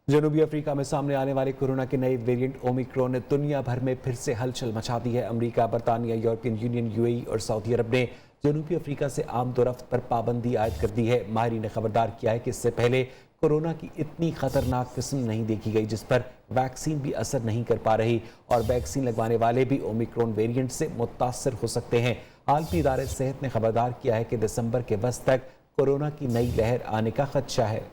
जनूबी अफ्रीका में सामने आने वाले कोरोना के नए वेरिएंट ओमिक्रॉन ने दुनिया भर में फिर से हलचल मचा दी है। अमेरिका, बरतानिया, यूरोपियन यूनियन, यूएई और सऊदी अरब ने जनूबी अफ्रीका से आम दो रफ्त पर पाबंदी आयद कर दी है। माहिरीन ने खबरदार किया है कि इससे पहले कोरोना की इतनी खतरनाक किस्म नहीं देखी गई जिस पर वैक्सीन भी असर नहीं कर पा रही और वैक्सीन लगवाने वाले भी ओमिक्रॉन वेरिएंट से मुतासर हो सकते हैं। आलमी इदारे सेहत ने खबरदार किया है कि दिसंबर के वस्त तक कोरोना की नई लहर आने का खदशा है।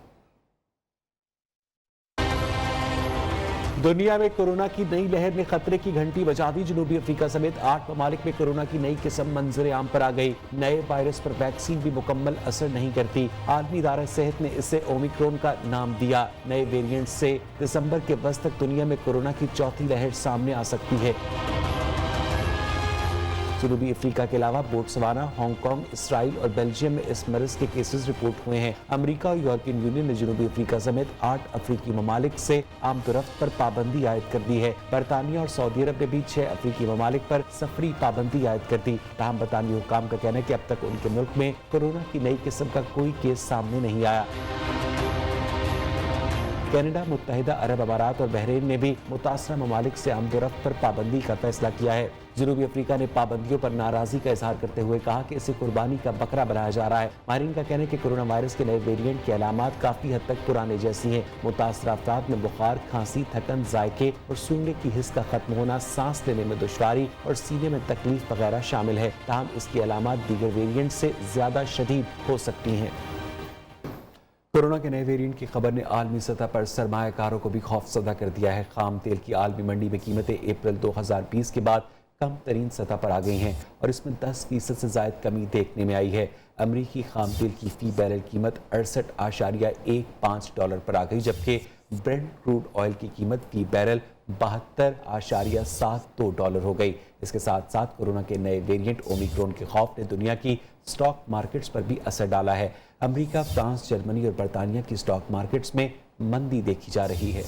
दुनिया में कोरोना की नई लहर ने खतरे की घंटी बजा दी। जनूबी अफ्रीका समेत 8 ममालिक में कोरोना की नई किस्म मंजर आम पर आ गई। नए वायरस पर वैक्सीन भी मुकम्मल असर नहीं करती। आलमी इदारा सेहत ने इसे ओमिक्रॉन का नाम दिया। नए वेरिएंट से दिसंबर के वस्त तक दुनिया में कोरोना की चौथी लहर सामने आ सकती है। जनूबी अफ्रीका के अलावा बोट्सवाना, हांगकांग, इसराइल और बेल्जियम में इस मर्ज के केसेस रिपोर्ट हुए हैं। अमेरिका और यूरोपियन यूनियन ने जनूबी अफ्रीका समेत 8 अफ्रीकी ममालिक से आम दुरफ्त पर पाबंदी आयद कर दी है। बरतानिया और सऊदी अरब ने भी 6 अफ्रीकी ममालिक पर सफरी पाबंदी आयद कर दी। ताहम बरतानी हुकाम का कहना है कि अब तक उनके मुल्क में कोरोना की नई किस्म का कोई केस सामने नहीं आया। कनाडा, मुत्तहिदा अरब अमारात और बहरीन ने भी मुतासरा ममालिक से आमदोरफ्त पर पाबंदी का फैसला किया है। जनूबी अफ्रीका ने पाबंदियों पर नाराजगी का इजहार करते हुए कहा कि इसे कुर्बानी का बकरा बनाया जा रहा है। माहिरीन का कहना है कि कोरोना वायरस के नए वेरिएंट की अलामात काफी हद तक पुराने जैसी हैं। मुतासरा अफराद में बुखार, खांसी, थकन, जायके और सूंघने की हिस्स का खत्म होना, सांस लेने में दुश्वारी और सीने में तकलीफ वगैरह शामिल है। ताहम इसकी अलामात दीगर वेरिएंट से ज्यादा शदीद हो सकती हैं। कोरोना के नए वेरिएंट की खबर ने आलमी सतह पर सरमायाकारों को भी खौफजदा कर दिया है। खाम तेल की आलमी मंडी में कीमतें अप्रैल 2020 के बाद कम तरीन सतह पर आ गई हैं और इसमें 10% से ज़ायद कमी देखने में आई है। अमरीकी खाम तेल की फ़ी बैरल कीमत $68.15 पर आ गई, जबकि ब्रेंट क्रूड ऑयल की कीमत फ़ी बैरल $72.72 हो गई। इसके साथ साथ कोरोना के नए वेरिएंट ओमिक्रॉन के खौफ ने दुनिया की स्टॉक मार्केट्स पर भी असर डाला है। अमेरिका, फ्रांस, जर्मनी और बरतानिया की स्टॉक मार्केट्स में मंदी देखी जा रही है।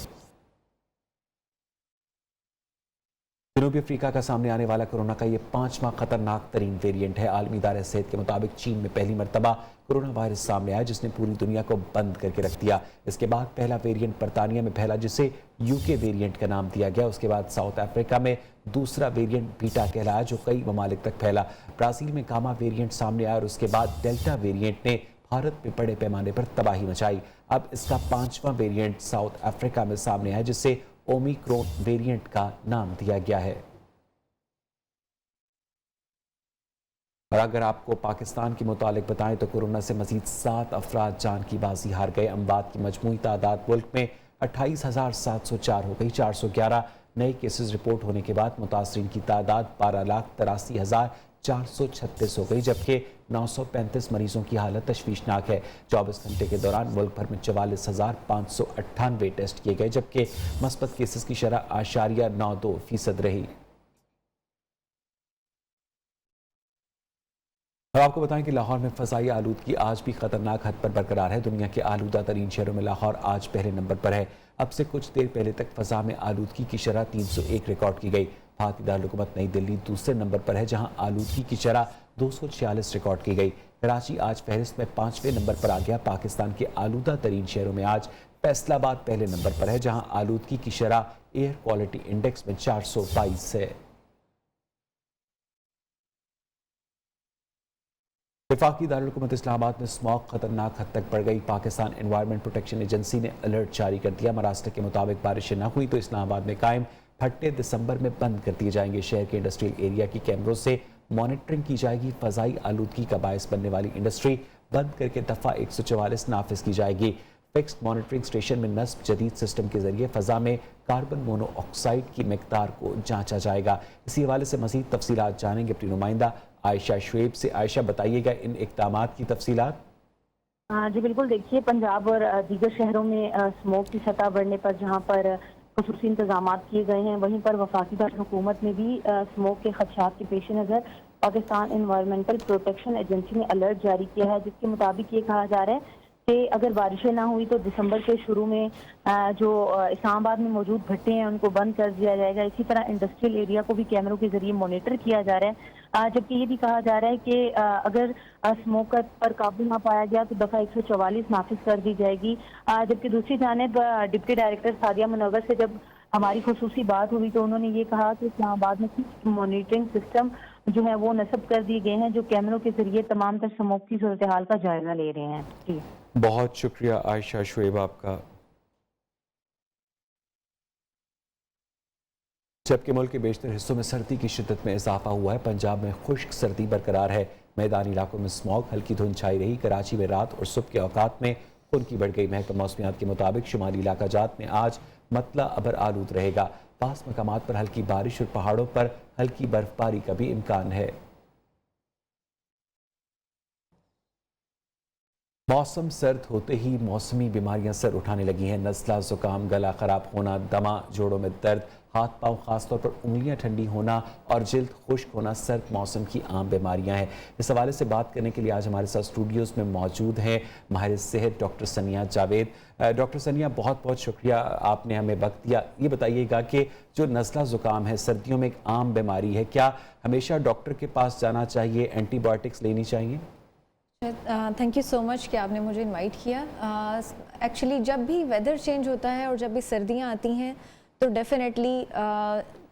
जनूबी अफ्रीका का सामने आने वाला कोरोना का ये 5वां खतरनाक तरीन वेरिएंट है। आलमी इदारे सेहत के मुताबिक चीन में पहली मरतबा कोरोना वायरस सामने आया जिसने पूरी दुनिया को बंद करके रख दिया। इसके बाद पहला वेरिएंट बरतानिया में फैला जिसे यूके वेरिएंट का नाम दिया गया। उसके बाद साउथ अफ्रीका में दूसरा वेरिएंट बीटा कहलाया जो कई ममालिक तक फैला। ब्राज़ील में गामा वेरिएंट सामने आया और उसके बाद डेल्टा वेरिएंट ने भारत में बड़े पैमाने पर तबाही मचाई। अब इसका 5वां वेरिएंट साउथ अफ्रीका में सामने आया जिसे ओमिक्रॉन वेरिएंट का नाम दिया गया है। और अगर आपको पाकिस्तान के मुतालिक बताएं तो कोरोना से मजीद 7 अफराद जान की बाजी हार गए। अमवात की मजमूई तादाद मुल्क में 28,704 हो गई। 411 नए केसेस रिपोर्ट होने के बाद मुतासरीन की तादाद 12,83,436 हो गई, जबकि 935 मरीजों की हालत तशवीशनाक है। 24 घंटे के दौरान मुल्क भर में 44,598 टेस्ट किए गए, जबकि मस्बत केसेस की शरह 0.92% रही। अब आपको बताएं कि लाहौर में फ़ज़ाई आलूदगी आज भी खतरनाक हद पर बरकरार है। दुनिया के आलूदा तरीन शहरों में लाहौर आज पहले नंबर पर है। अब से कुछ देर पहले तक फ़ज़ा में आलूदगी की शरह 301 रिकॉर्ड की गई। भारतीय दारुल-हुकूमत नई दिल्ली दूसरे नंबर पर है जहां आलूदगी की शरह 246 रिकॉर्ड की गई। कराची आज फहरिस्त में 5वें नंबर पर आ गया। पाकिस्तान के आलूदा तरीन शहरों में आज फैसलाबाद पहले नंबर पर है जहां आलूदगी की शरह एयर क्वालिटी इंडेक्स में 422 है। वफाकी दारुल-हुकूमत इस्लामाबाद में स्मॉग खतरनाक हद तक बढ़ गई। पाकिस्तान एनवायरनमेंट प्रोटेक्शन एजेंसी ने अलर्ट जारी कर दिया। महाराष्ट्र के मुताबिक बारिशें न हुई तो इस्लामाबाद में कायम भट्टे दिसंबर में बंद कर दिए जाएंगे। शहर के इंडस्ट्रियल एरिया की कैमरों से मॉनिटरिंग की जाएगी। फ़ज़ाई आलूदगी का बायस बनने वाली इंडस्ट्री बंद करके दफ़ा 144 नाफिज की जाएगी। फिक्स्ड मॉनिटरिंग स्टेशन में नस्ब जदीद सिस्टम के जरिए फ़ज़ा में कार्बन मोनोऑक्साइड की मिकदार को जांचा जाएगा। इसी हवाले से मज़ीद तफसीलात जानेंगे अपनी नुमाइंदा आयशा शुएब से। आयशा, बताइएगा इन इक़दामात की तफसीलात। जी बिल्कुल, देखिए पंजाब और दीगर शहरों में स्मोक की सतह बढ़ने पर जहां पर खसूसी इंतजाम किए गए हैं, वहीं पर वफाकी दारुल-हुकूमत ने भी स्मोक के खदशात के पेश नज़र पाकिस्तान एनवायरमेंटल प्रोटेक्शन एजेंसी ने अलर्ट जारी किया है, जिसके मुताबिक ये कहा जा रहा है कि अगर बारिशें ना हुई तो दिसंबर के शुरू में जो इस्लामाबाद में मौजूद भट्टे हैं उनको बंद कर दिया जाएगा। इसी तरह इंडस्ट्रियल एरिया को भी कैमरों के जरिए मॉनिटर किया जा रहा है। जबकि ये भी कहा जा रहा है कि अगर स्मोक पर काबू ना पाया गया तो दफ़ा 144 नाफिज कर दी जाएगी। जबकि दूसरी जानिब डिप्टी डायरेक्टर सादिया मुनव्वर से जब हमारी खुसूसी बात हुई तो उन्होंने ये कहा कि इस्लामाबाद में कुछ मॉनिटरिंग सिस्टम जो है वो नस्ब कर दिए गए हैं, जो कैमरों के जरिए तमाम तर स्मोक की सूरत हाल का जायजा ले रहे हैं। जी, बहुत शुक्रिया आयशा शुएब आपका। जबकि मुल्क के बेशतर हिस्सों में सर्दी की शिद्दत में इजाफा हुआ है, पंजाब में खुश्क सर्दी बरकरार है। मैदानी इलाकों में स्मॉग, हल्की धुंध छाई रही। कराची में रात और सुबह के औकात में खुनकी बढ़ गई। महकमा मौसमियात के मुताबिक शुमाली इलाका जात में आज मतला अबर आलूद रहेगा। पास मकामात पर हल्की बारिश और पहाड़ों पर हल्की बर्फबारी का भी इम्कान है। मौसम सर्द होते ही मौसमी बीमारियां सर उठाने लगी हैं। नज़ला, जुकाम, गला खराब होना, दमा, जोड़ों में दर्द, हाथ पाँव, खासतौर पर उंगलियां ठंडी होना और जिल्द खुश्क होना सर्द मौसम की आम बीमारियां हैं। इस हवाले से बात करने के लिए आज हमारे साथ स्टूडियोज़ में मौजूद हैं माहिर सेहत डॉक्टर सनिया जावेद। डॉक्टर सनिया, बहुत बहुत शुक्रिया आपने हमें वक्त दिया। ये बताइएगा कि जो नज़ला ज़ुकाम है सर्दियों में एक आम बीमारी है, क्या हमेशा डॉक्टर के पास जाना चाहिए, एंटीबायोटिक्स लेनी चाहिए? थैंक यू सो मच कि आपने मुझे इनवाइट किया। एक्चुअली जब भी वेदर चेंज होता है और जब भी सर्दियां आती हैं तो डेफिनेटली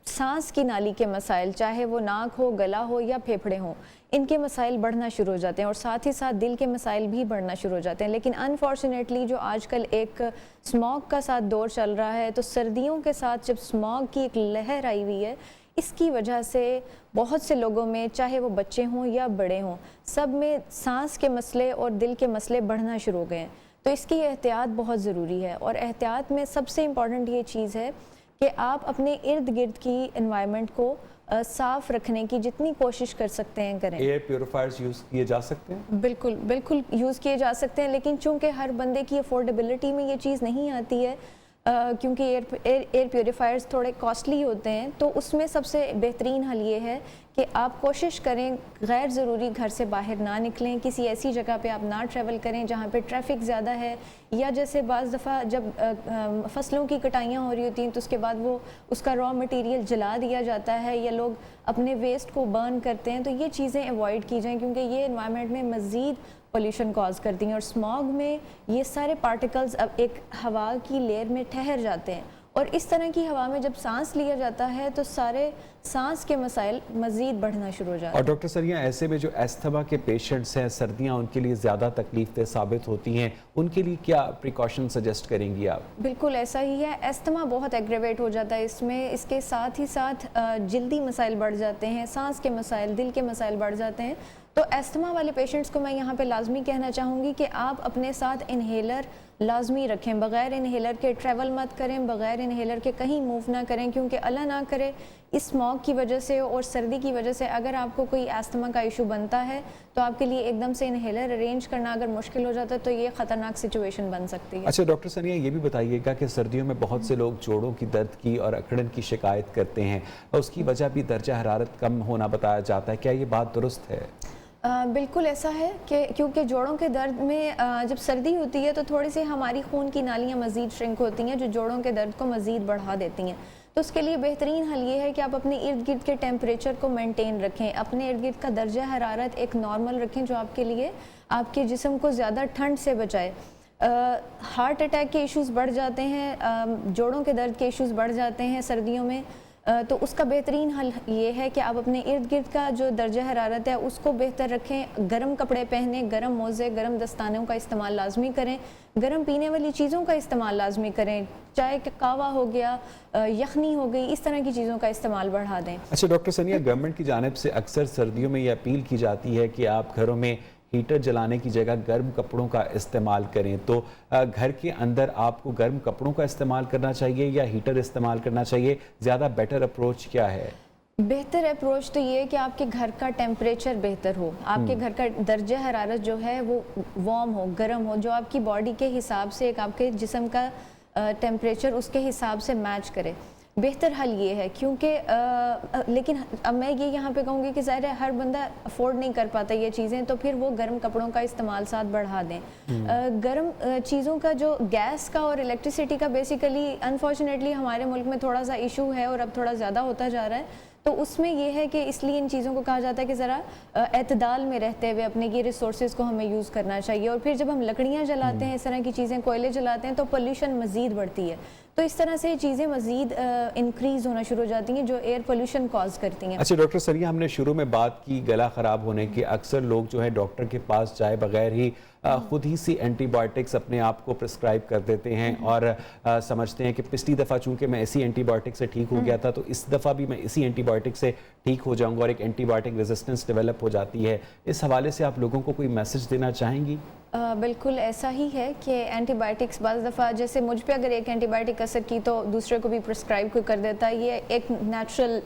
सांस की नाली के मसाइल, चाहे वो नाक हो, गला हो या फेफड़े हों, इनके मसाइल बढ़ना शुरू हो जाते हैं और साथ ही साथ दिल के मसाइल भी बढ़ना शुरू हो जाते हैं। लेकिन अनफॉर्चुनेटली जो आजकल एक स्मॉग का साथ दौर चल रहा है, तो सर्दियों के साथ जब स्मॉग की एक लहर आई हुई है, इसकी वजह से बहुत से लोगों में, चाहे वो बच्चे हों या बड़े हों, सब में सांस के मसले और दिल के मसले बढ़ना शुरू हो गए हैं। तो इसकी एहतियात बहुत ज़रूरी है और एहतियात में सबसे इम्पॉर्टेंट ये चीज़ है कि आप अपने इर्द गिर्द की एनवायरनमेंट को साफ़ रखने की जितनी कोशिश कर सकते हैं करें। एयर प्योरीफायर्स यूज़ किए जा सकते हैं? बिल्कुल बिल्कुल यूज़ किए जा सकते हैं, लेकिन चूंकि हर बंदे की अफोर्डेबिलिटी में ये चीज़ नहीं आती है, क्योंकि एयर प्योरीफायर्स थोड़े कॉस्टली होते हैं, तो उसमें सबसे बेहतरीन हल ये है कि आप कोशिश करें गैर ज़रूरी घर से बाहर ना निकलें, किसी ऐसी जगह पे आप ना ट्रैवल करें जहाँ पे ट्रैफिक ज़्यादा है, या जैसे बाज़ दफ़ा जब फसलों की कटाइयाँ हो रही होती हैं तो उसके बाद वो उसका रॉ मटेरियल जला दिया जाता है या लोग अपने वेस्ट को बर्न करते हैं, तो ये चीज़ें अवॉइड की जाएँ क्योंकि ये एनवायरनमेंट में मज़ीद पोल्यूशन कॉज करती हैं। और स्मॉग में ये सारे पार्टिकल्स अब एक हवा की लेयर में ठहर जाते हैं और इस तरह की हवा में जब सांस लिया जाता है तो सारे सांस के मसाइल मज़ीद बढ़ना शुरू हो जाते हैं। और डॉक्टर सरिया, ऐसे में जो एस्थमा के पेशेंट्स हैं, सर्दियां उनके लिए ज़्यादा तकलीफ साबित होती हैं, उनके लिए क्या प्रिकॉशन सजेस्ट करेंगी आप? बिल्कुल ऐसा ही है, एस्थमा बहुत एग्रेवेट हो जाता है इसमें, इसके साथ ही साथ जल्दी मसाइल बढ़ जाते हैं, सांस के मसाइल, दिल के मसाइल बढ़ जाते हैं। तो एस्थमा वाले पेशेंट्स को मैं यहाँ पे लाजमी कहना चाहूँगी कि आप अपने साथ इन्हेलर लाजमी रखें, बग़ैर इन्हेलर के ट्रैवल मत करें, बग़ैर इन्हेलर के कहीं मूव ना करें, क्योंकि अल्लाह ना करे इस स्मॉग की वजह से और सर्दी की वजह से अगर आपको कोई एस्थमा का इशू बनता है तो आपके लिए एकदम से इन्हेलर अरेंज करना अगर मुश्किल हो जाता है तो ये ख़तरनाक सिचुएशन बन सकती है। अच्छा डॉक्टर सनिया, ये भी बताइएगा कि सर्दियों में बहुत से लोग जोड़ों की दर्द की और अकड़न की शिकायत करते हैं और उसकी वजह भी दर्जा हरारत कम होना बताया जाता है, क्या ये बात दुरुस्त है? बिल्कुल ऐसा है कि क्योंकि जोड़ों के दर्द में जब सर्दी होती है तो थोड़ी सी हमारी खून की नालियाँ मज़ीद श्रिंक होती हैं जो जोड़ों के दर्द को मज़ीद बढ़ा देती हैं। तो उसके लिए बेहतरीन हल ये है कि आप अपने इर्द गिर्द के टेम्परेचर को मेंटेन रखें, अपने इर्द गिर्द का दर्जा हरारत एक नॉर्मल रखें जो आपके लिए आपके जिस्म को ज़्यादा ठंड से बचाए। हार्ट अटैक के इश्यूज़ बढ़ जाते हैं, जोड़ों के दर्द के इश्यूज़ बढ़ जाते हैं सर्दियों में, तो उसका बेहतरीन हल ये है कि आप अपने इर्द गिर्द का जो दर्जा हरारत है उसको बेहतर रखें, गर्म कपड़े पहनें, गर्म मोज़े, गर्म दस्तानों का इस्तेमाल लाजमी करें, गर्म पीने वाली चीज़ों का इस्तेमाल लाजमी करें, चाय का कहवा हो गया, यखनी हो गई, इस तरह की चीज़ों का इस्तेमाल बढ़ा दें। अच्छा डॉक्टर सनिया, गवर्नमेंट की जानिब से अक्सर सर्दियों में ये अपील की जाती है कि आप घरों में हीटर जलाने की जगह गर्म कपड़ों का इस्तेमाल करें, तो घर के अंदर आपको गर्म कपड़ों का इस्तेमाल करना चाहिए या हीटर इस्तेमाल करना चाहिए? ज़्यादा बेटर अप्रोच क्या है? बेहतर अप्रोच तो ये है कि आपके घर का टेम्परेचर बेहतर हो, आपके घर का दर्जा हरारत जो है वो वार्म हो, गर्म हो, जो आपकी बॉडी के हिसाब से एक आपके जिस्म का टेम्परेचर उसके हिसाब से मैच करे। बेहतर हल ये है क्योंकि लेकिन अब मैं ये यहाँ पे कहूँगी कि ज़ाहिर है हर बंदा अफोर्ड नहीं कर पाता ये चीज़ें, तो फिर वो गर्म कपड़ों का इस्तेमाल साथ बढ़ा दें। गर्म चीज़ों का जो गैस का और इलेक्ट्रिसिटी का बेसिकली अनफॉर्चुनेटली हमारे मुल्क में थोड़ा सा इशू है और अब थोड़ा ज़्यादा होता जा रहा है, تو اس میں یہ ہے کہ اس لیے ان چیزوں کو کہا جاتا ہے کہ ذرا اعتدال میں رہتے ہوئے اپنے یہ ریسورسز کو ہمیں یوز کرنا چاہیے. اور پھر جب ہم لکڑیاں جلاتے ہیں, اس طرح کی چیزیں, کوئلے جلاتے ہیں, تو پولیوشن مزید بڑھتی ہے. تو اس طرح سے چیزیں مزید انکریز ہونا شروع ہو جاتی ہیں جو ایئر پولیوشن کاز کرتی ہیں. اچھا ڈاکٹر ثانیہ, ہم نے شروع میں بات کی گلا خراب ہونے کی. اکثر لوگ جو ہے ڈاکٹر کے پاس جائے بغیر ہی خود ہی سی اینٹی بایوٹکس اپنے آپ کو پرسکرائب کر دیتے ہیں اور سمجھتے ہیں کہ پچھلی دفعہ چونکہ میں اسی اینٹی بایوٹک سے ٹھیک ہو گیا تھا تو اس دفعہ بھی میں اسی اینٹی بایوٹک سے ٹھیک ہو جاؤں گا, اور ایک اینٹی بایوٹک ریزسٹنس ڈیولپ ہو جاتی ہے. اس حوالے سے آپ لوگوں کو کوئی میسج دینا چاہیں گی؟ بالکل ایسا ہی ہے کہ اینٹی بایوٹکس بعض دفعہ جیسے مجھ پہ اگر ایک اینٹی بایوٹک اثر کی تو دوسرے کو بھی پرسکرائب کر دیتا ہے. یہ ایک نیچرل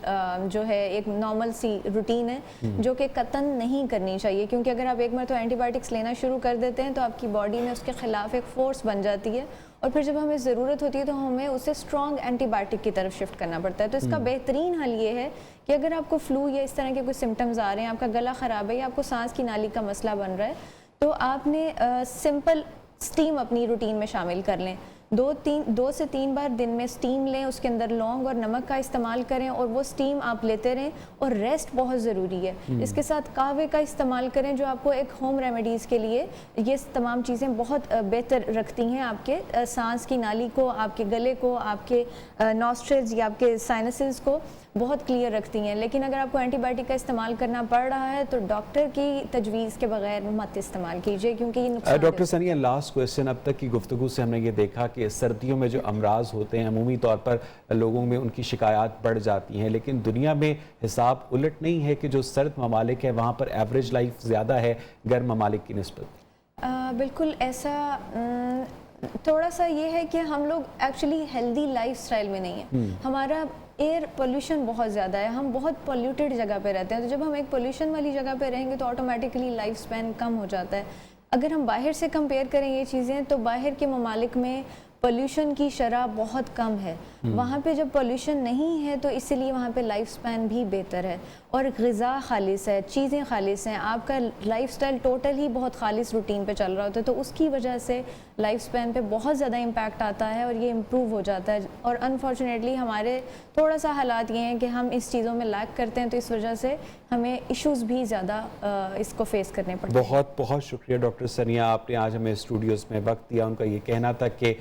جو ہے ایک نارمل سی روٹین ہے جو کہ قطعاً نہیں کرنی چاہیے, کیونکہ اگر آپ ایک مرتبہ اینٹی بایوٹکس لینا شروع کر دیتے ہیں تو آپ کی باڈی میں اس کے خلاف ایک فورس بن جاتی ہے, اور پھر جب ہمیں ضرورت ہوتی ہے تو ہمیں اسے اسٹرانگ اینٹی بایوٹک کی طرف شفٹ کرنا پڑتا ہے. تو اس کا بہترین حل یہ ہے کہ اگر آپ کو فلو یا اس طرح کے کوئی سمٹمز آ رہے ہیں, آپ کا گلا خراب ہے یا آپ کو سانس کی نالی کا مسئلہ بن رہا ہے, تو آپ نے سمپل سٹیم اپنی روٹین میں شامل کر لیں. 2 سے 3 بار دن میں سٹیم لیں, اس کے اندر لونگ اور نمک کا استعمال کریں اور وہ سٹیم آپ لیتے رہیں, اور ریسٹ بہت ضروری ہے. اس کے ساتھ قہوے کا استعمال کریں جو آپ کو ایک ہوم ریمیڈیز کے لیے یہ تمام چیزیں بہت بہتر رکھتی ہیں آپ کے سانس کی نالی کو, آپ کے گلے کو, آپ کے نوسٹرلز یا آپ کے سائنسز کو بہت کلیئر رکھتی ہیں. لیکن اگر آپ کو اینٹی بایوٹک کا استعمال کرنا پڑ رہا ہے تو ڈاکٹر کی تجویز کے بغیر مت استعمال کیجیے, کیونکہ یہ نقصان. ڈاکٹر ثانیہ, لاسٹ کویسچن. اب تک کی گفتگو سے ہم نے یہ دیکھا کہ سردیوں میں جو امراض ہوتے ہیں عمومی طور پر لوگوں میں ان کی شکایات بڑھ جاتی ہیں, لیکن دنیا میں حساب الٹ نہیں ہے کہ جو سرد ممالک ہیں وہاں پر ایوریج لائف زیادہ ہے گرم ممالک کی نسبت. بالکل ایسا تھوڑا سا یہ ہے کہ ہم لوگ ایکچولی ہیلدی لائف سٹائل میں نہیں ہیں. ہمارا ایئر پولیوشن بہت زیادہ ہے, ہم بہت پولیوٹیڈ جگہ پہ رہتے ہیں, تو جب ہم ایک پولیوشن والی جگہ پہ رہیں گے تو آٹومیٹکلی لائف سپین کم ہو جاتا ہے. اگر ہم باہر سے کمپیئر کریں یہ چیزیں تو باہر کے ممالک میں پولیوشن کی شرح بہت کم ہے. وہاں پہ جب پولیوشن نہیں ہے تو اسی لیے وہاں پہ لائف سپین بھی بہتر ہے, اور غذا خالص ہے, چیزیں خالص ہیں, آپ کا لائف سٹائل ٹوٹل ہی بہت خالص روٹین پہ چل رہا ہوتا ہے, تو اس کی وجہ سے لائف سپین پہ بہت زیادہ امپیکٹ آتا ہے اور یہ امپروو ہو جاتا ہے. اور انفارچونیٹلی ہمارے تھوڑا سا حالات یہ ہیں کہ ہم اس چیزوں میں لیک کرتے ہیں, تو اس وجہ سے ہمیں ایشوز بھی زیادہ اس کو فیس کرنے پڑتے ہیں. بہت بہت شکریہ ڈاکٹر ثانیہ, آپ نے آج ہمیں اسٹوڈیوز میں وقت دیا. ان کا یہ کہنا تھا کہ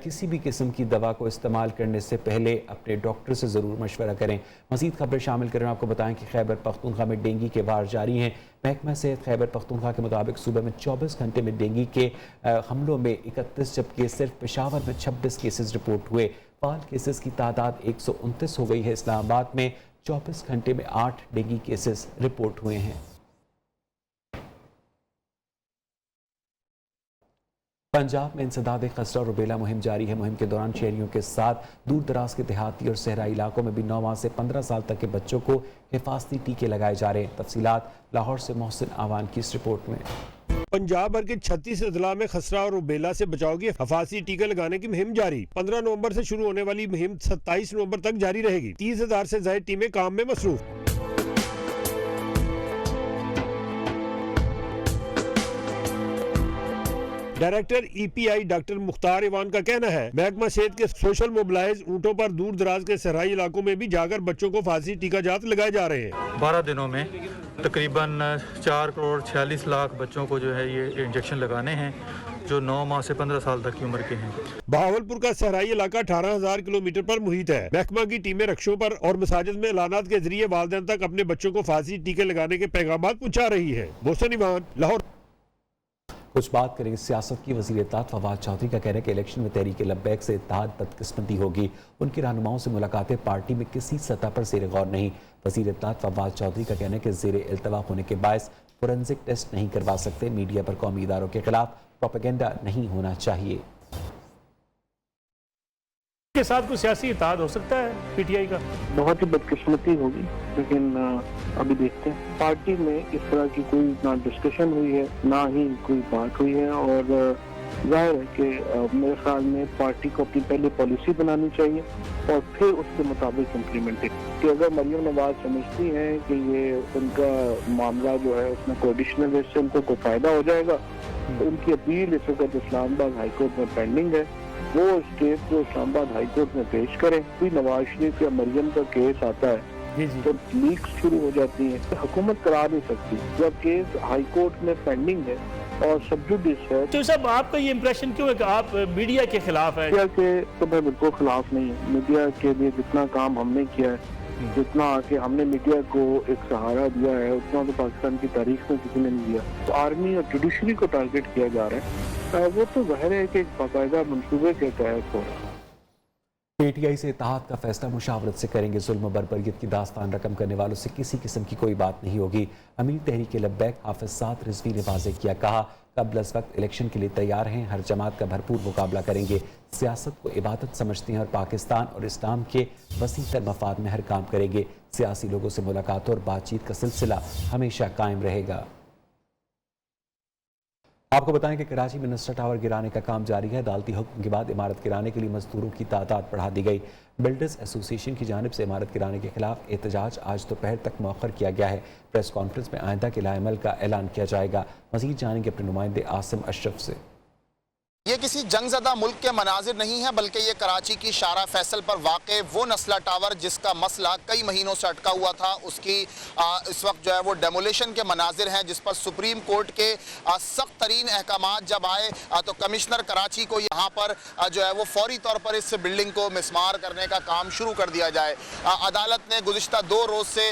کسی بھی قسم کی دوا کو استعمال کرنے سے پہلے اپنے ڈاکٹر سے ضرور مشورہ کریں. مزید خبریں شامل کریں, آپ کو بتائیں کہ خیبر پختونخوا میں ڈینگی کے وار جاری ہیں. محکمہ صحت خیبر پختونخوا کے مطابق صوبہ میں 24 گھنٹے میں ڈینگی کے حملوں میں 31, جبکہ صرف پشاور میں 26 کیسز رپورٹ ہوئے. فعال کیسز کی تعداد 129 ہو گئی ہے. اسلام آباد میں 24 گھنٹے میں 8 ڈینگی کیسز رپورٹ ہوئے ہیں. پنجاب میں انسداد خسرہ روبیلا مہم جاری ہے. مہم کے دوران شہریوں کے ساتھ دور دراز کے دیہاتی اور صحرائی علاقوں میں بھی 9 ماہ سے 15 سال تک کے بچوں کو حفاظتی ٹیکے لگائے جا رہے ہیں. تفصیلات لاہور سے محسن آوان کی اس رپورٹ میں. پنجاب بھر کے 36 اضلاع میں خسرہ اور روبیلا سے بچاؤ کے حفاظتی ٹیکے لگانے کی مہم جاری. 15 نومبر سے شروع ہونے والی مہم 27 نومبر تک جاری رہے گی. 30,000 سے زائد ٹیمیں کام میں مصروف. ڈائریکٹر ای پی آئی ڈاکٹر مختار ایوان کا کہنا ہے محکمہ صحت کے سوشل موبلائز اونٹوں پر دور دراز کے صحرائی علاقوں میں بھی جا کر بچوں کو حفاظتی ٹیکہ جات لگائے جا رہے ہیں. 12 دنوں میں تقریباً 4 کروڑ 46 لاکھ بچوں کو جو ہے یہ انجیکشن لگانے ہیں جو 9 ماہ سے 15 سال تک کی عمر کے ہیں. بہاولپور کا صحرائی علاقہ 18,000 کلومیٹر پر محیط ہے. محکمہ کی ٹیمیں رکشوں پر اور مساجد میں اعلانات کے ذریعے والدین تک اپنے بچوں کو حفاظتی ٹیکے لگانے کے پیغامات پہنچا رہی ہے. محسن ایوان، لاہور. کچھ بات کریں سیاست کی. وزیر اطلاعات فواد چودھری کا کہنا ہے کہ الیکشن میں تحریک لبیک سے اتحاد بدقسمتی ہوگی. ان کی رہنماؤں سے ملاقاتیں پارٹی میں کسی سطح پر زیر غور نہیں. وزیر اطلاعات فواد چودھری کا کہنا ہے کہ زیر التوا ہونے کے باعث فورنزک ٹیسٹ نہیں کروا سکتے. میڈیا پر قومی اداروں کے خلاف پروپیگنڈا نہیں ہونا چاہیے. کے ساتھ کوئی سیاسی اتحاد ہو سکتا ہے پی ٹی آئی کا؟ بہت ہی بدقسمتی ہوگی، لیکن ابھی دیکھتے ہیں. پارٹی میں اس طرح کی کوئی نہ ڈسکشن ہوئی ہے نہ ہی کوئی بات ہوئی ہے، اور ظاہر ہے کہ میرے خیال میں پارٹی کو اپنی پہلے پالیسی بنانی چاہیے اور پھر اس کے مطابق امپلیمنٹ. کہ اگر مریم نواز سمجھتی ہیں کہ یہ ان کا معاملہ جو ہے اس میں کوڈیشنل سے ان کو کوئی فائدہ ہو جائے گا، تو ان کی اپیل اس وقت اسلام آباد ہائی کورٹ میں پینڈنگ ہے. وہ اس کیس کو اسلام آباد ہائی کورٹ میں پیش کریں. کوئی نواز شریف یا مریم کا کیس آتا ہے जी जी। तो लीक्स शुरू हो जाती हैं, तो हुकूमत करा नहीं सकती जब केस हाई कोर्ट में पेंडिंग है और सब्जुडिस है। तो साहब आपका ये इम्प्रेशन क्यों है कि आप मीडिया के खिलाफ है? मीडिया के तो मैं बिल्कुल खिलाफ नहीं हूँ। मीडिया के लिए जितना काम हमने किया है, जितना आके हमने मीडिया को एक सहारा दिया है, उतना तो पाकिस्तान की तारीख में किसी ने नहीं दिया। तो आर्मी और जुडिशरी को टारगेट किया जा रहा है, वो तो ज़ाहिर है कि एक बाकायदा मंसूबे के तहत हो रहा है। पीटीआई से इत्तेहाद का फैसला मुशावरत से करेंगे। जुल्म बर्बरियत की दास्तान रकम करने वालों से किसी किस्म की कोई बात नहीं होगी। अमीर तहरीक लब्बैक हाफिज साद रिजवी ने वाज़ेह किया, कहा कबल अज़ वक्त इलेक्शन के लिए तैयार हैं, हर जमात का भरपूर मुकाबला करेंगे। सियासत को इबादत समझते हैं और पाकिस्तान और इस्लाम के वसी तर मफाद में हर काम करेंगे। सियासी लोगों से मुलाकातों और बातचीत का सिलसिला हमेशा कायम रहेगा। आपको बताएं कि कराची में नस्रा टावर गिराने का काम जारी है। अदालती हुक्म के बाद इमारत गिराने के लिए मजदूरों की तादाद बढ़ा दी गई। बिल्डर्स एसोसिएशन की जानिब से इमारत गिराने के खिलाफ एहतजाज आज दोपहर तक मौखर किया गया है। प्रेस कॉन्फ्रेंस में आइंदा के लाएमल का ऐलान किया जाएगा। मजीद जानेंगे अपने नुमाइंदे आसिम अशरफ से। ये किसी जंगज़दा मुल्क के मनाजिर नहीं है, बल्कि ये कराची की शारा फैसल पर वाक़े वो नस्ला टावर जिसका मसला कई महीनों से अटका हुआ था, उसकी इस वक्त जो है वो डेमोलेशन के मनाजिर हैं, जिस पर सुप्रीम कोर्ट के सख्त तरीन अहकामात जब आए तो कमिश्नर कराची को यहाँ पर जो है वो फौरी तौर पर इस बिल्डिंग को मिसमार करने का काम शुरू कर दिया जाए। अदालत ने गुज़िश्ता 2 रोज़ से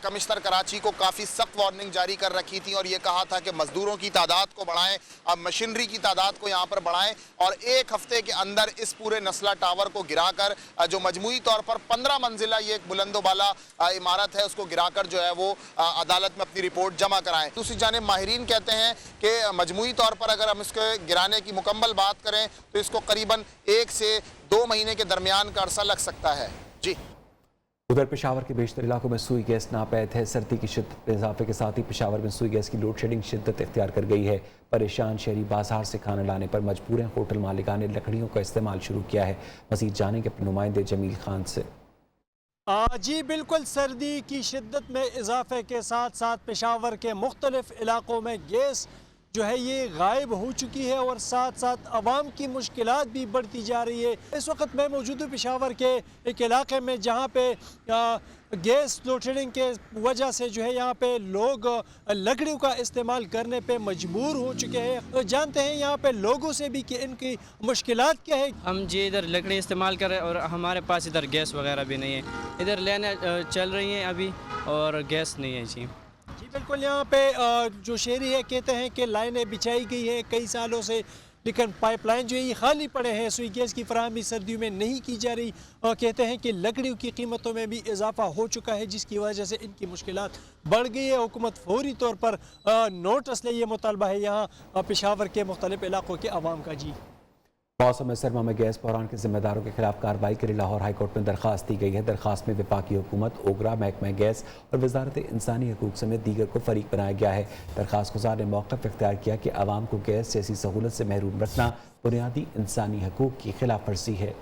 कमिश्नर कराची को काफ़ी सख्त वार्निंग जारी कर रखी थी और ये कहा था कि मजदूरों की तादाद को बढ़ाएं, मशीनरी की तादाद को यहाँ पर बढ़ाएं और एक हफ्ते के अंदर इस पूरे नस्ला टावर को गिराकर जो मजमूई तौर पर 15 मंजिला ये एक बुलंदोबाला इमारत है उसको गिराकर जो है वो अदालत में अपनी रिपोर्ट जमा कराएं। दूसरी जानिब माहिरीन कहते हैं कि मजमूई तौर पर अगर हम इसके गिराने की मुकम्मल बात करें तो इसको करीबन 1 से 2 महीने के दरमियान का अरसा लग सकता है। जी। उधर पेशावर के बेशतर इलाकों में सुई गैस नापैद है। सर्दी की शिद्दत में इजाफे के साथ ही पेशावर में सुई गैस की लोड शेडिंग शिद्दत इख्तियार कर गई है। परेशान शहरी बाजार से खाना लाने पर मजबूर हैं। होटल मालिकान ने लकड़ियों का इस्तेमाल शुरू किया है। मजीद जानेंगे अपने नुमाइंदे जमील खान से। जी बिल्कुल, सर्दी की शिद्दत में इजाफे के साथ साथ पेशावर के मुख्तलिफ इलाकों में गैस जो है ये गायब हो चुकी है और साथ साथ आवाम की मुश्किलात भी बढ़ती जा रही है। इस वक्त मैं मौजूद हूँ पेशावर के एक इलाके में जहाँ पे गैस लोड शेडिंग के वजह से जो है यहाँ पे लोग लकड़ियों का इस्तेमाल करने पे मजबूर हो चुके हैं। तो जानते हैं यहाँ पे लोगों से भी कि इनकी मुश्किलात क्या है। हम जी इधर लकड़ी इस्तेमाल कर रहे हैं और हमारे पास इधर गैस वगैरह भी नहीं है। इधर लेने चल रही हैं अभी और गैस नहीं है जी। जी बिल्कुल, यहाँ पे जो शहरी है कहते हैं कि लाइनें बिछाई गई है कई सालों से, लेकिन पाइपलाइन जो है ये खाली पड़े हैं। सुई गैस की फराहमी सर्दियों में नहीं की जा रही और कहते हैं कि लकड़ियों की कीमतों में भी इजाफा हो चुका है, जिसकी वजह से इनकी मुश्किलात बढ़ गई है। हुकूमत फौरी तौर पर नोटिस ले, ये मुतालबा है यहाँ पेशावर के मुख्तलिफ इलाकों के अवाम का। जी। मौसम सरमा में गैस बहरान के जिम्मेदारों के खिलाफ कार्रवाई के लिए लाहौर हाई कोर्ट में दरख्वास्त दी गई है। दरख्वास्त में वफाकी हुकूमत, ओगरा, महकमा गैस और वजारत इंसानी हकूक समेत दीगर को फरीक बनाया गया है। दरख्वास्त गुजार ने मौक़िफ़ इख्तियार किया कि आवाम को गैस जैसी सहूलत से महरूम रखना बुनियादी इंसानी हकूक की खिलाफ वर्जी है।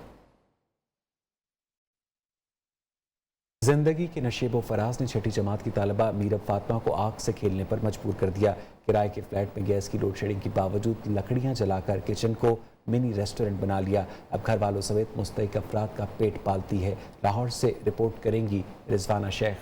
जिंदगी के नशेब व फराज ने 6ठी जमात की तालिबा मीरब फातिमा को आग से खेलने पर मजबूर कर दिया। किराए के फ्लैट में गैस की लोड शेडिंग के बावजूद लकड़ियां जलाकर किचन को मिनी रेस्टोरेंट बना लिया। अब घर वालों समेत मुस्तहिक अफराद का पेट पालती है। लाहौर से रिपोर्ट करेंगी रिजवाना शेख।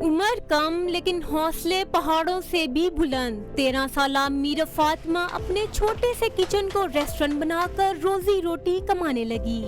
उम्र कम लेकिन हौसले पहाड़ों से भी बुलंद। 13 साला मीरब फातिमा अपने छोटे से किचन को रेस्टोरेंट बनाकर रोजी रोटी कमाने लगी।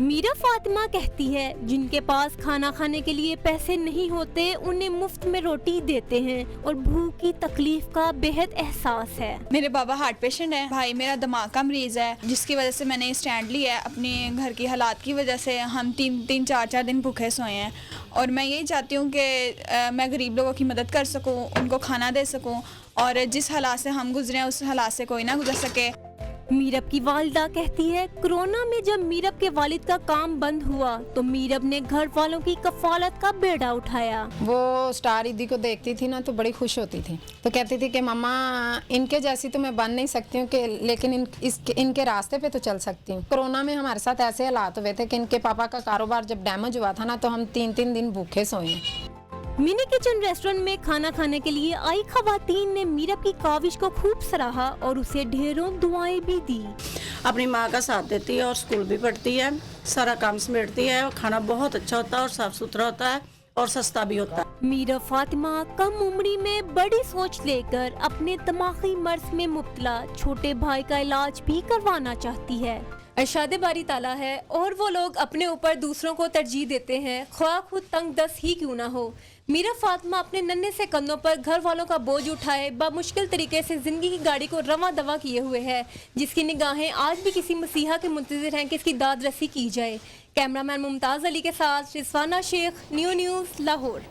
मीरब फातिमा कहती है जिनके पास खाना खाने के लिए पैसे नहीं होते उन्हें मुफ्त में रोटी देते हैं और भूख की तकलीफ का बेहद एहसास है। मेरे बाबा हार्ट पेशेंट है, भाई मेरा दिमाग का मरीज है, जिसकी वजह से मैंने स्टैंड लिया है। अपने घर की हालात की वजह से हम 3-4 दिन भूखे सोए हैं और मैं यही चाहती हूँ कि मैं गरीब लोगों की मदद कर सकूँ, उनको खाना दे सकूँ और जिस हालात से हम गुजरे हैं उस हालात से कोई ना गुजर सके। मीरब की वालिदा कहती है कोरोना में जब मीरब के वालिद का काम बंद हुआ तो मीरब ने घर वालों की कफालत का बेड़ा उठाया। वो स्टार दीदी को देखती थी ना तो बड़ी खुश होती थी, तो कहती थी कि मम्मा इनके जैसी तो मैं बन नहीं सकती हूँ कि लेकिन इनके रास्ते पे तो चल सकती हूँ। कोरोना में हमारे साथ ऐसे हालात हुए थे कि इनके पापा का कारोबार जब डैमेज हुआ था ना तो हम 3-3 दिन भूखे सोए। मिनी किचन रेस्टोरेंट में खाना खाने के लिए आई खवातीन ने मीरब की काविश को खूब सराहा और उसे ढेरों दुआएं भी दी। अपनी माँ का साथ देती है और स्कूल भी पढ़ती है, सारा काम समेटती है और खाना बहुत अच्छा होता है और साफ सुथरा होता है और सस्ता भी होता है। मीरब फातिमा कम उम्री में बड़ी सोच लेकर अपने दिमागी मर्ज में मुब्तला छोटे भाई का इलाज भी करवाना चाहती है। अरशाद बारी ताला है और वो लोग अपने ऊपर दूसरों को तरजीह देते हैं, ख्वाह खुद तंग दस्त ही क्यों ना हो। मीरब फातिमा अपने नन्हे से कंधों पर घर वालों का बोझ उठाए बामुश्किल तरीके से जिंदगी की गाड़ी को रवां दवा किए हुए है, जिसकी निगाहें आज भी किसी मसीहा के मुंतज़िर हैं कि इसकी दाद रसी की जाए। कैमरामैन मुमताज़ अली के साथ रिजवाना शेख, न्यूज़ लाहौर।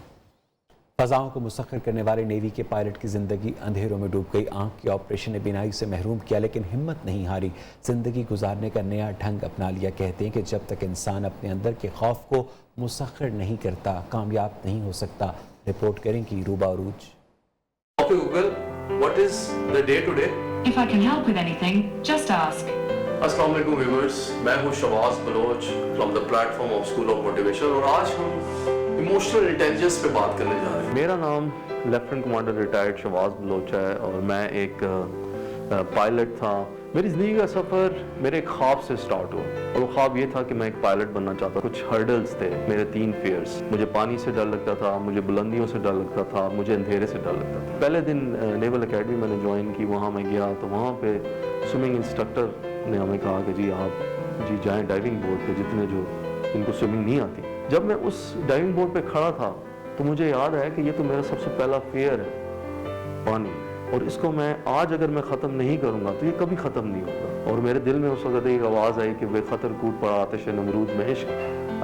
फ़ज़ाओं को मुसख्खर करने वाले नेवी के पायलट की ज़िंदगी अंधेरों में डूब गई। आंख के ऑपरेशन ने बीनाई से महरूम किया, लेकिन हिम्मत नहीं हारी, ज़िंदगी गुजारने का नया ढंग अपना लिया। कहते हैं कि जब तक इंसान अपने अंदर के खौफ को मुसख्खर नहीं करता, कामयाब नहीं हो सकता। रिपोर्ट करेंगी रूबा अरूज। What is the day today? If I can help with anything, just ask. अस्सलाम वालेकुम व्यूअर्स, मैं हूं Shawaz Baloch from the platform of School of Motivation और आज हम इमोशनल इंटेलिजेंस पे बात करने जा रहे हैं। मेरा नाम lieutenant commander retired Shawaz Bloch है और मैं एक पायलट था। मेरी ज़िंदगी का सफ़र मेरे एक ख्वाब से स्टार्ट हुआ और वो ख्वाब ये था कि मैं एक पायलट बनना चाहता। कुछ हर्डल्स थे, मेरे 3 फियर्स। मुझे पानी से डर लगता था, मुझे बुलंदियों से डर लगता था, मुझे अंधेरे से डर लगता था। पहले दिन नेवल एकेडमी मैंने ज्वाइन की, वहाँ मैं गया तो वहाँ पे स्विमिंग इंस्ट्रक्टर ने हमें कहा कि जी आप जाएँ डाइविंग बोर्ड पे, जितने जो इनको स्विमिंग नहीं आती। जब मैं उस डाइविंग बोर्ड पे खड़ा था तो मुझे याद आया कि ये तो मेरा सबसे पहला फियर है, पानी, और इसको मैं आज अगर मैं ख़त्म नहीं करूँगा तो ये कभी ख़त्म नहीं होगा। और मेरे दिल में उस वक्त एक आवाज़ आई कि बेखतर कूद पड़ा आतिश नमरूद में इश्क,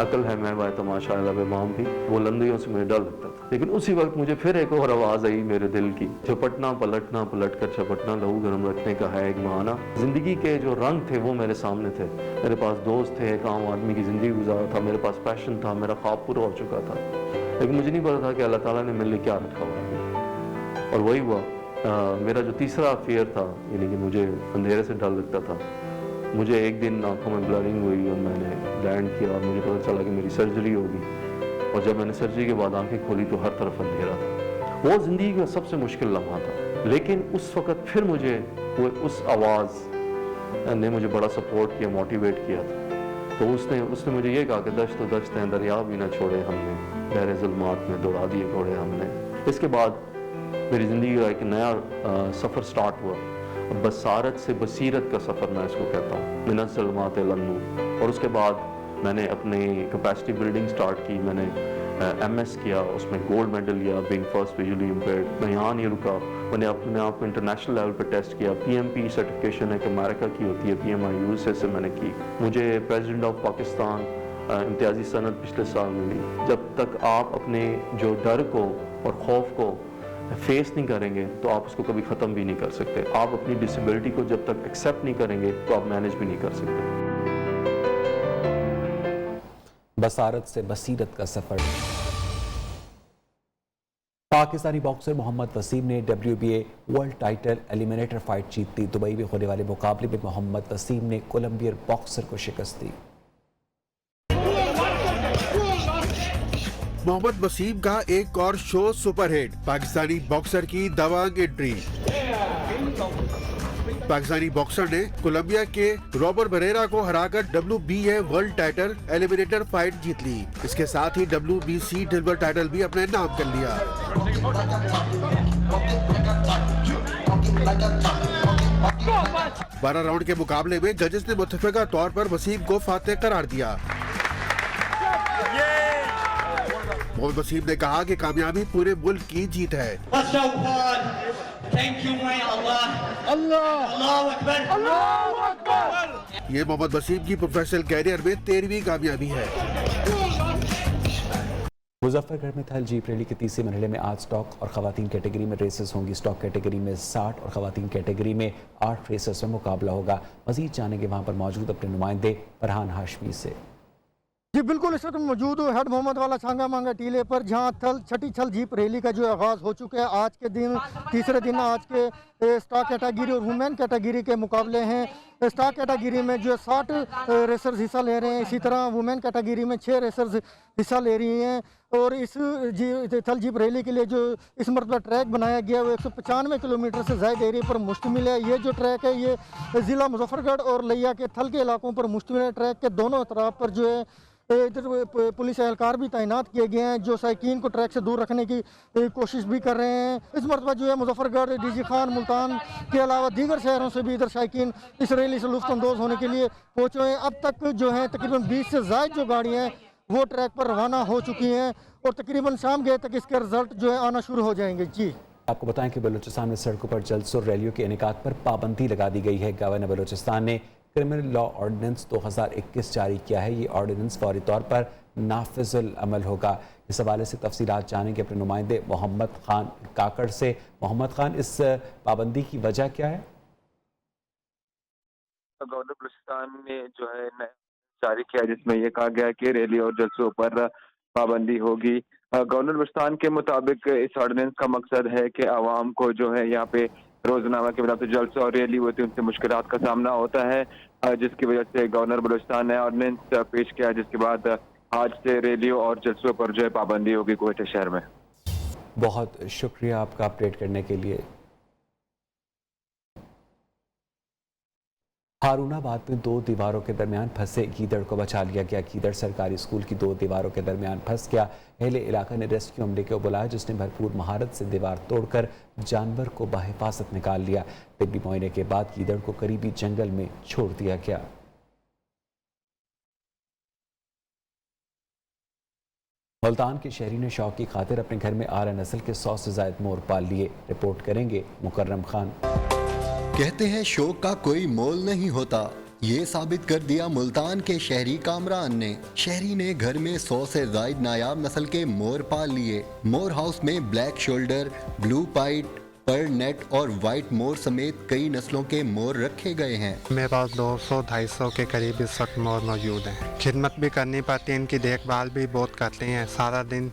अकल है मैं वाय तमाशा लब माम भी। वो लंदियों से मुझे डर लगता था, लेकिन उसी वक्त मुझे फिर एक और आवाज़ आई मेरे दिल की, झपटना पलटना पलट कर झपटना, लहू गर्म रखने का है एक बहाना। ज़िंदगी के जो रंग थे वो मेरे सामने थे। मेरे पास दोस्त थे, एक आम आदमी की ज़िंदगी गुजारा था, मेरे पास पैशन था, मेरा ख्वाब पूरा हो चुका था, लेकिन मुझे नहीं पता था कि अल्लाह ताला ने मेरे लिए क्या रखा हुआ। और वही हुआ। मेरा जो तीसरा फियर था, यानी कि मुझे अंधेरे से डर लगता था, मुझे एक दिन आंखों में ब्लरिंग हुई और मैंने लैंड किया और मुझे पता चला कि मेरी सर्जरी होगी। और जब मैंने सर्जरी के बाद आंखें खोली तो हर तरफ अंधेरा था। वो ज़िंदगी का सबसे मुश्किल लम्हा था, लेकिन उस वक़्त फिर मुझे वो उस आवाज़ ने मुझे बड़ा सपोर्ट किया, मोटिवेट किया था। तो उसने मुझे ये कहा कि दश्त तो दश्त हैं, दरिया भी ना छोड़े हमने, गहरे ज़ुल्मात में दौड़ा दिए घोड़े हमने। इसके बाद मेरी ज़िंदगी का एक नया सफ़र स्टार्ट हुआ। बसारत से बसीरत का सफ़र मैं इसको कहता हूँ, मिनत ज़ुल्मात इलन नूर। और उसके बाद मैंने अपनी कैपेसिटी बिल्डिंग स्टार्ट की। मैंने MS किया, उसमें गोल्ड मेडल लिया, बीइंग फर्स्ट विजुअली इम्पेयर्ड। मैं यहाँ नहीं रुका, मैंने अपने आप को इंटरनेशनल लेवल पर टेस्ट किया। PMP सर्टिफिकेशन है कि अमेरिका की होती है, PMI से मैंने की। मुझे प्रेसिडेंट ऑफ पाकिस्तान इम्तियाजी सनद पिछले साल मिली। जब तक आप अपने जो डर को और खौफ को फेस नहीं करेंगे तो आप उसको कभी ख़त्म भी नहीं कर सकते। आप अपनी डिसेबिलिटी को जब तक एक्सेप्ट नहीं करेंगे तो आप मैनेज भी नहीं कर सकते। बसारत से बसीरत का सफ़र। पाकिस्तानी बॉक्सर मोहम्मद वसीम ने WBA world title eliminator fight जीत ली। दुबई में होने वाले मुकाबले में मोहम्मद वसीम ने कोलंबियन बॉक्सर को शिकस्त दी। मोहम्मद वसीम का एक और शो सुपरहिट, पाकिस्तानी बॉक्सर की दबंग एंट्री। पाकिस्तानी बॉक्सर ने कोलंबिया के रॉबर्ट बरेरा को हराकर WBA world title eliminator fight जीत ली। इसके साथ ही WBC सिल्वर टाइटल भी अपने नाम कर लिया। 12 राउंड के मुकाबले में जजेस ने मुत्तफिका तौर पर वसीम को फातेह करार दिया। मोहम्मद वसीम ने कहा कि कामयाबी पूरे मुल्क की जीत है। ये मोहम्मद वसीम की प्रोफेशनल कैरियर में 13वीं कामयाबी है। मुजफ्फरगढ़ में थल जीप रैली के तीसरे मरहले में आज स्टॉक और खवातीन कैटेगरी में रेसेस होंगी। स्टॉक कैटेगरी में 60 और खवातीन कैटेगरी में 8 रेसर्स में मुकाबला होगा। मजीद जानेंगे वहाँ पर मौजूद अपने नुमाइंदे फरहान हाशमी से। जी बिल्कुल, इस वक्त मौजूद हूँ हेड मोहम्मद वाला छांगा मांगा टीले पर, जहाँ छठी थल जीप रैली का जो आगाज़ हो चुका है। आज के दिन तीसरे दिन आज के स्टॉक कैटेगरी और वुमेन कैटेगरी के मुकाबले हैं। स्टार कैटेगरी में जो है 60 रेसर्स हिस्सा ले रहे हैं। इसी तरह वुमेन कैटेगरी में 6 रेसर्स हिस्सा ले रही हैं। और इस थल जीप रैली के लिए जो इस मरतबा ट्रैक बनाया गया है वो 195 किलोमीटर से ज़्यादा एरिया पर मुश्तमिल है। ये जो ट्रैक है ये ज़िला मुजफ्फरगढ़ और लिया के थल के इलाकों पर मुश्तमिल है। ट्रैक के दोनों तरफ पर जो है इधर पुलिस एहलकार भी तैनात किए गए हैं जो साइकिन को ट्रैक से दूर रखने की कोशिश भी कर रहे हैं। इस मरतबा जो है मुजफ्फरगढ़, डीजी खान, मुल्तान के अलावा दीगर शहरों से भी इधर साइकिन इस रैली से लुत्फ़अंदोज़ होने के लिए पहुँचे हैं। अब तक जो है तकरीबन 20 से ज़ायद जो गाड़ियाँ हैं वो ट्रैक पर रवाना हो चुकी हैं और तकरीबन शाम गए तक इसके रिजल्ट जो है आना शुरू हो जाएंगे। जी आपको बताएं कि बलूचिस्तान में सड़कों पर जलसों और रैलियों के इनेकाद पर पाबंदी लगा दी गई है। गवर्नर बलूचिस्तान ने क्रिमिनल लॉ ऑर्डिनेंस 2021 जारी किया है। ये ऑर्डिनेंस फौरी तौर पर नाफिजुल अमल होगा। इस हवाले से तफसीलात जानेंगे अपने नुमाइंदे मोहम्मद खान काकड़ से। मोहम्मद खान, इस पाबंदी की वजह क्या है? गवर्नर बलूचिस्तान ने जो है जारी किया जिसमें यह कहा गया कि रैली और जलसों पर पाबंदी होगी। गवर्नर बलूचिस्तान के मुताबिक इस ऑर्डिनेंस का मकसद है कि आवाम को जो है यहाँ पे रोजनामा के बिना जलसों और रैली होती है उनसे मुश्किलात का सामना होता है, जिसकी वजह से गवर्नर बलूचिस्तान ने ऑर्डिनेंस पेश किया जिसके बाद आज से रैलियों और जलसों पर जो है पाबंदी होगी कोयटा शहर में। बहुत शुक्रिया आपका अपडेट करने के लिए। हारूनाबाद में 2 दीवारों के दरमियान फंसे गीदड़ को बचा लिया गया। गीदड़ सरकारी स्कूल की 2 दीवारों के दरमियान फंस गया। अहले इलाका ने रेस्क्यू अमले को बुलाया जिसने भरपूर महारत से दीवार तोड़कर जानवर को बाहिफाजत निकाल लिया। तिब्बी मुआयने के बाद गीदड़ को करीबी जंगल में छोड़ दिया गया। मुल्तान के शहरी ने शौक की खातिर अपने घर में आला नस्ल के 100 से ज्यादा मोर पाल लिए। रिपोर्ट करेंगे मुकर्रम खान। कहते हैं शौक का कोई मोल नहीं होता, ये साबित कर दिया मुल्तान के शहरी कामरान ने। शहरी ने घर में 100 से ज्यादा नायाब नस्ल के मोर पाल लिए। मोर हाउस में ब्लैक शोल्डर, ब्लू पाइट, पर्ल नेट और वाइट मोर समेत कई नस्लों के मोर रखे गए हैं। मेरे पास 200-250 के करीब इस वक्त मोर मौजूद हैं। खिदमत भी करनी पड़ती है, इनकी देखभाल भी बहुत करते हैं। सारा दिन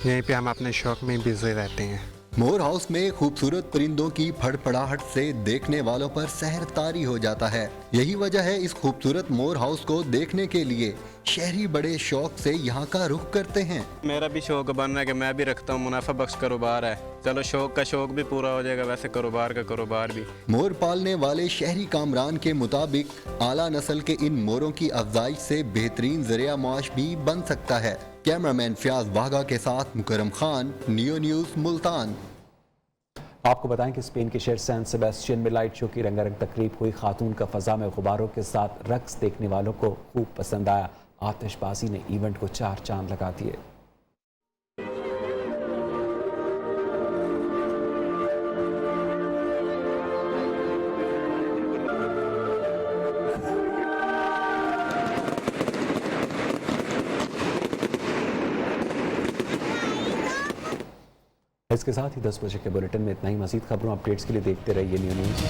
यहीं पे हम अपने शौक में बिजी रहते हैं। मोर हाउस में खूबसूरत परिंदों की फड़फड़ाहट से देखने वालों पर सहर तारी हो जाता है। यही वजह है इस खूबसूरत मोर हाउस को देखने के लिए शहरी बड़े शौक से यहाँ का रुख करते हैं। मेरा भी शौक बनना है कि मैं भी रखता हूँ, मुनाफा बख्श कारोबार है। चलो शौक का शौक भी पूरा हो जाएगा, वैसे कारोबार का कारोबार भी। मोर पालने वाले शहरी कामरान के मुताबिक आला नस्ल के इन मोरों की अफजाइश से बेहतरीन जरिया माश भी बन सकता है। कैमरामैन फयाज वागा के साथ मुकर्रम खान, नियो न्यूज़ मुल्तान। आपको बताएं कि स्पेन के शहर सैन सेबेस्टियन में लाइट शो की रंगारंग तकरीब हुई। खातून का फजा में गुब्बारों के साथ रक्स देखने वालों को खूब पसंद आया। आतिशबाजी ने इवेंट को 4 चांद लगा दिए। इसके साथ ही 10 बजे के बुलेटिन में इतना ही। मज़ीद खबरों अपडेट्स के लिए देखते रहिए न्यू न्यूज़।